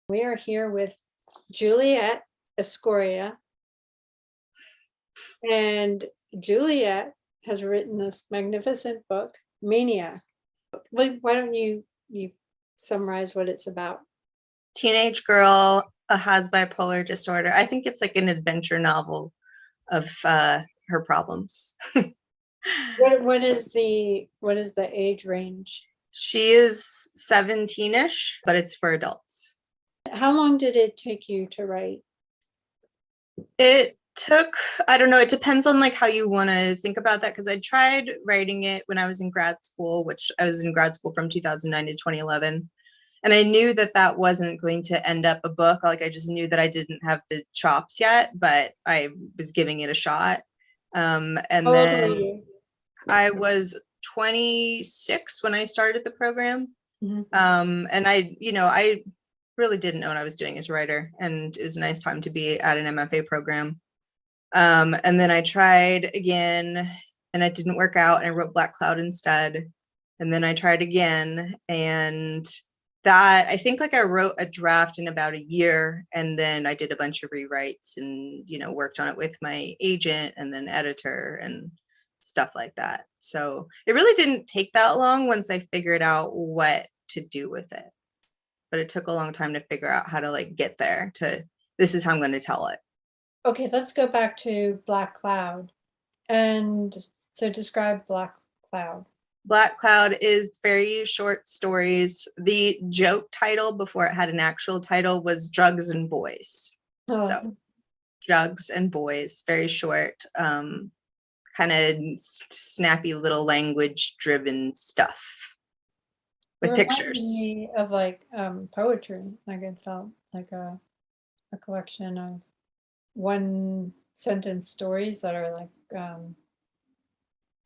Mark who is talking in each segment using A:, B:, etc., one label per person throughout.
A: We are here with Juliet Escoria, and Juliet has written this magnificent book, Maniac. Why don't you summarize what it's about?
B: Teenage girl has bipolar disorder. I think it's like an adventure novel of her problems.
A: What is the age range?
B: She is 17-ish, but it's for adults.
A: How long did it take you to write?
B: It took, I don't know, it depends on like how you want to think about that, because I tried writing it when I was in grad school, which I was in grad school from 2009 to 2011. And I knew that that wasn't going to end up a book. Like, I just knew that I didn't have the chops yet, but I was giving it a shot. And then I was 26 when I started the program.
A: Mm-hmm.
B: And I really didn't know what I was doing as a writer, and it was a nice time to be at an MFA program. And then I tried again, and it didn't work out, and I wrote Black Cloud instead. And then I tried again, and that, I think like I wrote a draft in about a year, and then I did a bunch of rewrites and, worked on it with my agent and then editor and stuff like that. So it really didn't take that long once I figured out what to do with it. But it took a long time to figure out how to like get there to, this is how I'm going to tell it.
A: Okay, let's go back to Black Cloud. And so describe Black Cloud.
B: Black Cloud is very short stories. The joke title before it had an actual title was Drugs and Boys.
A: Oh.
B: So Drugs and Boys, very short, kind of snappy little language driven stuff with pictures.
A: Me of like poetry. Like it felt like a collection of one sentence stories that are like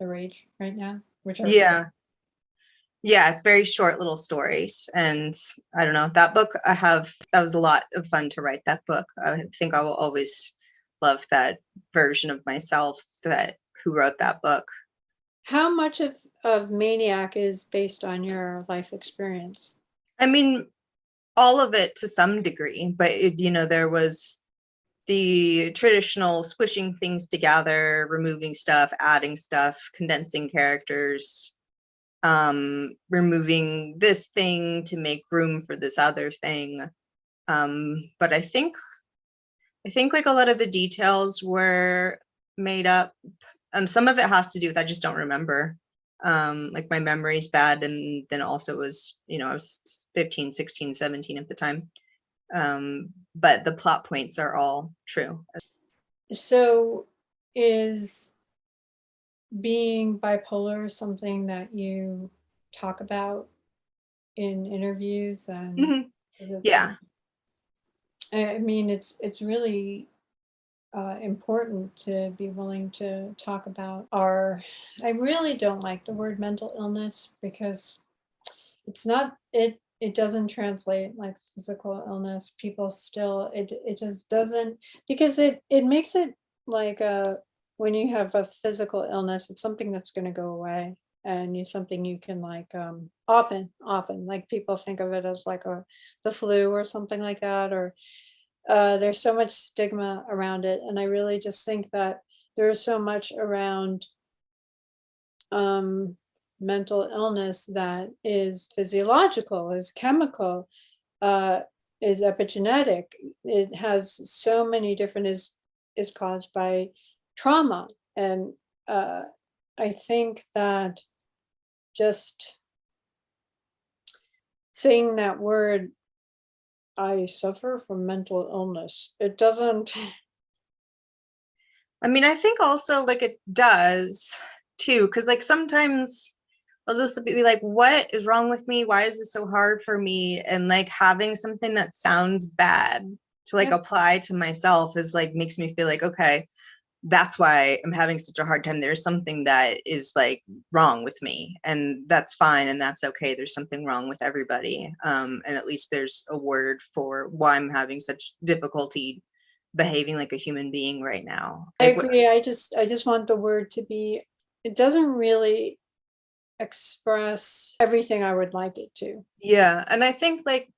A: the rage right now, which are
B: yeah, it's very short little stories. And I don't know, that book that was a lot of fun to write that book. I think I will always love that version of myself who wrote that book.
A: How much of Maniac is based on your life experience?
B: I mean, all of it to some degree, but there was the traditional squishing things together, removing stuff, adding stuff, condensing characters, removing this thing to make room for this other thing. But I think like a lot of the details were made up. Some of it has to do with, I just don't remember. Like my memory's bad, and then also it was, I was 15, 16, 17 at the time. But the plot points are all true.
A: So is being bipolar something that you talk about in interviews? And
B: yeah,
A: I mean, it's really important to be willing to talk about I really don't like the word mental illness, because it's not, it doesn't translate like physical illness. People still, it just doesn't, because it makes it like when you have a physical illness, it's something that's going to go away, and something you can like often like people think of it as like the flu or something like that, or there's so much stigma around it. And I really just think that there's so much around mental illness that is physiological, is chemical, is epigenetic. It has so many different, is caused by trauma. And I think that just saying that word, I suffer from mental illness, it doesn't.
B: I mean, I think also like it does too, because like sometimes I'll just be like, what is wrong with me? Why is this so hard for me? And like having something that sounds bad to like apply to myself is like, makes me feel like, okay, that's why I'm having such a hard time. There's something that is like wrong with me, and that's fine, and that's okay. There's something wrong with everybody. And at least there's a word for why I'm having such difficulty behaving like a human being right now.
A: I agree. I just want the word to be, it doesn't really express everything I would like it to.
B: Yeah. And I think like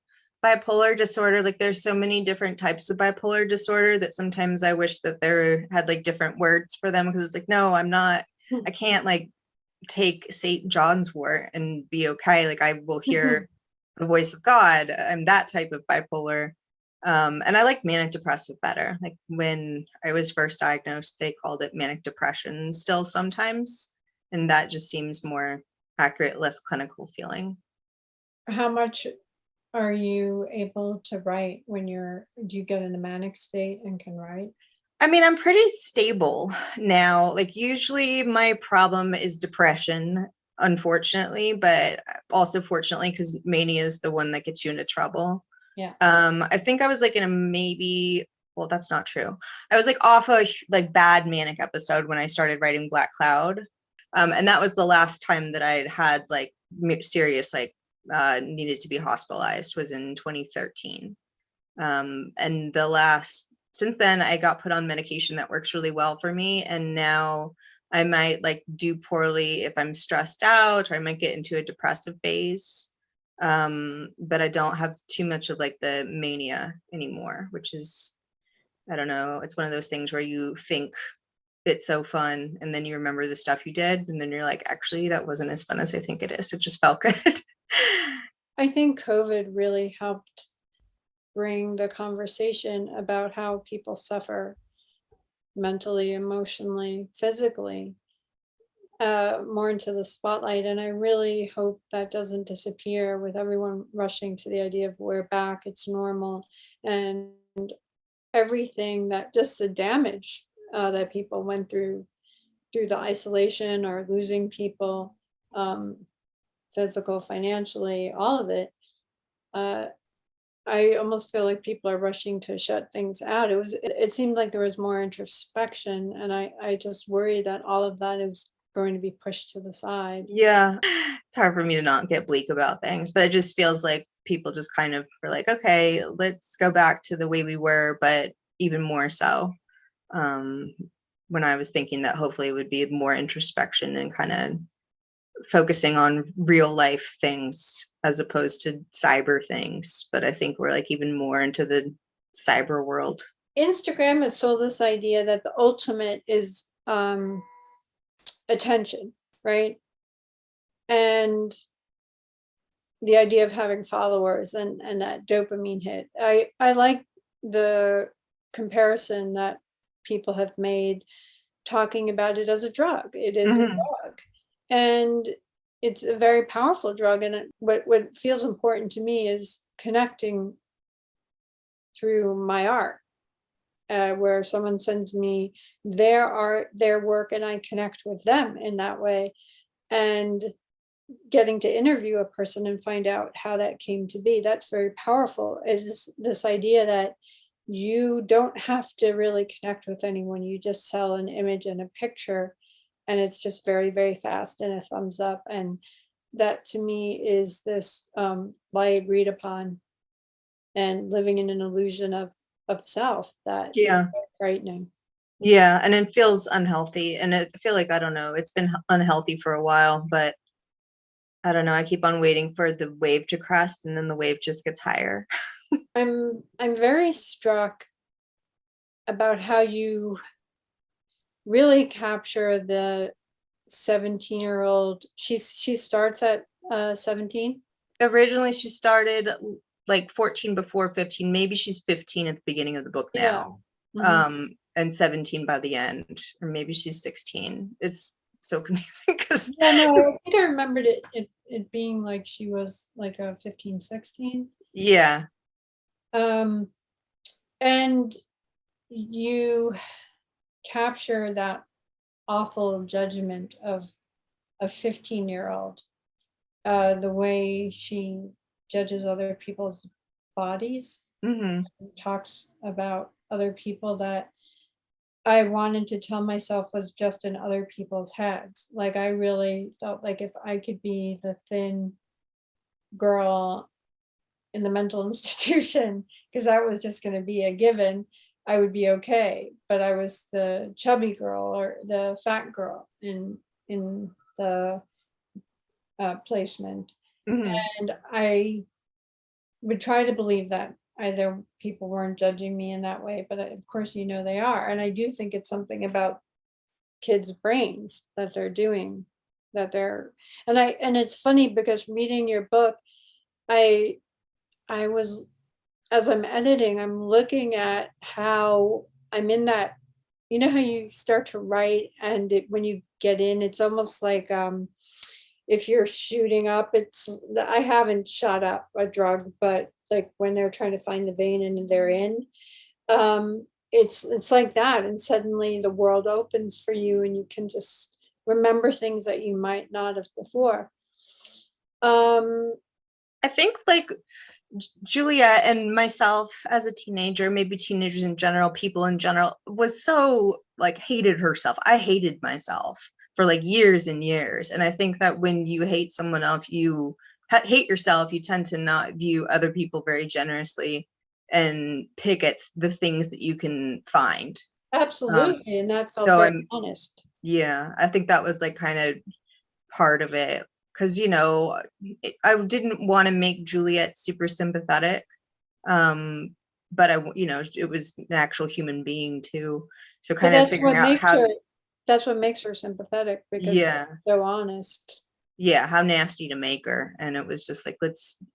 B: bipolar disorder. Like there's so many different types of bipolar disorder that sometimes I wish that there had like different words for them, because it's like, no, I can't like take St. John's wort and be okay. Like I will hear the voice of God. I'm that type of bipolar. And I like manic depressive better. Like when I was first diagnosed, they called it manic depression still sometimes. And that just seems more accurate, less clinical feeling.
A: How much are you able to write when do you get in a manic state and can write?
B: I mean, I'm pretty stable now. Like usually my problem is depression, unfortunately, but also fortunately, because mania is the one that gets you into trouble.
A: Yeah.
B: I think I was like in a maybe, well, that's not true. I was like off a like bad manic episode when I started writing Black Cloud. And that was the last time that I'd had like serious, like needed to be hospitalized, was in 2013. And since then I got put on medication that works really well for me. And now I might like do poorly if I'm stressed out, or I might get into a depressive phase. But I don't have too much of like the mania anymore, which is, I don't know, it's one of those things where you think it's so fun and then you remember the stuff you did and then you're like, actually that wasn't as fun as I think it is. It just felt good.
A: I think COVID really helped bring the conversation about how people suffer mentally, emotionally, physically, more into the spotlight. And I really hope that doesn't disappear with everyone rushing to the idea of we're back, it's normal, and everything that just the damage that people went through the isolation or losing people, um, physical, financially, all of it. Uh, I almost feel like people are rushing to shut things out. It seemed like there was more introspection, and I just worry that all of that is going to be pushed to the side.
B: Yeah, it's hard for me to not get bleak about things, but it just feels like people just kind of were like, okay, let's go back to the way we were, but even more so. When I was thinking that hopefully it would be more introspection and kind of focusing on real life things as opposed to cyber things. But I think we're like even more into the cyber world.
A: Instagram has sold this idea that the ultimate is attention, right? And the idea of having followers and that dopamine hit. I like the comparison that people have made, talking about it as a drug. It is a drug, and it's a very powerful drug. And what feels important to me is connecting through my art, where someone sends me their art, their work, and I connect with them in that way. And getting to interview a person and find out how that came to be, that's very powerful. It's this idea that you don't have to really connect with anyone. You just sell an image and a picture, and it's just very, very fast and a thumbs up. And that to me is this lie agreed upon and living in an illusion of self that is
B: Yeah.
A: very frightening.
B: Yeah. And it feels unhealthy. And I feel like, I don't know, it's been unhealthy for a while, but I don't know. I keep on waiting for the wave to crest, and then the wave just gets higher.
A: I'm very struck about how you really capture the 17-year-old. She starts at 17.
B: Originally, she started like 14 before 15. Maybe she's 15 at the beginning of the book now.
A: Yeah. Mhm.
B: And 17 by the end, or maybe she's 16. It's so confusing because
A: Yeah, no, I think I remembered it being like she was like a 15, 16.
B: yeah.
A: And you capture that awful judgment of a 15-year-old, the way she judges other people's bodies,
B: Hmm.
A: talks about other people that I wanted to tell myself was just in other people's heads. Like I really felt like if I could be the thin girl in the mental institution, because that was just going to be a given, I would be okay. But I was the chubby girl or the fat girl in the placement,
B: Hmm.
A: and I would try to believe that either people weren't judging me in that way, but of course, they are. And I do think it's something about kids' brains that they're doing, that they're, and it's funny because reading your book, I, I was, as I'm editing, I'm looking at how I'm in that, how you start to write and when you get in, it's almost like, if you're shooting up, I haven't shot up a drug, but like when they're trying to find the vein and they're in, it's like that, and suddenly the world opens for you, and you can just remember things that you might not have before. Um,
B: I think like Juliet and myself as a teenager, maybe teenagers in general, people in general, was so like hated herself. I hated myself for like years and years. And I think that when you hate someone else, you hate yourself, you tend to not view other people very generously and pick at the things that you can find.
A: Absolutely, and that felt
B: So
A: very
B: I'm,
A: honest.
B: yeah, I think that was like kind of part of it. Because, I didn't want to make Juliet super sympathetic. But it was an actual human being too. So
A: But
B: kind of figuring out
A: that's what makes her sympathetic because
B: yeah,
A: she's so honest.
B: yeah, how nasty to make her. And it was just like,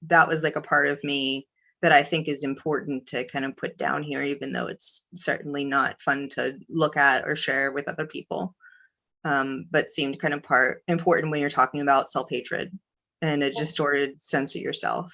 B: that was like a part of me that I think is important to kind of put down here, even though it's certainly not fun to look at or share with other people. But seemed kind of important when you're talking about self-hatred and a distorted sense of yourself.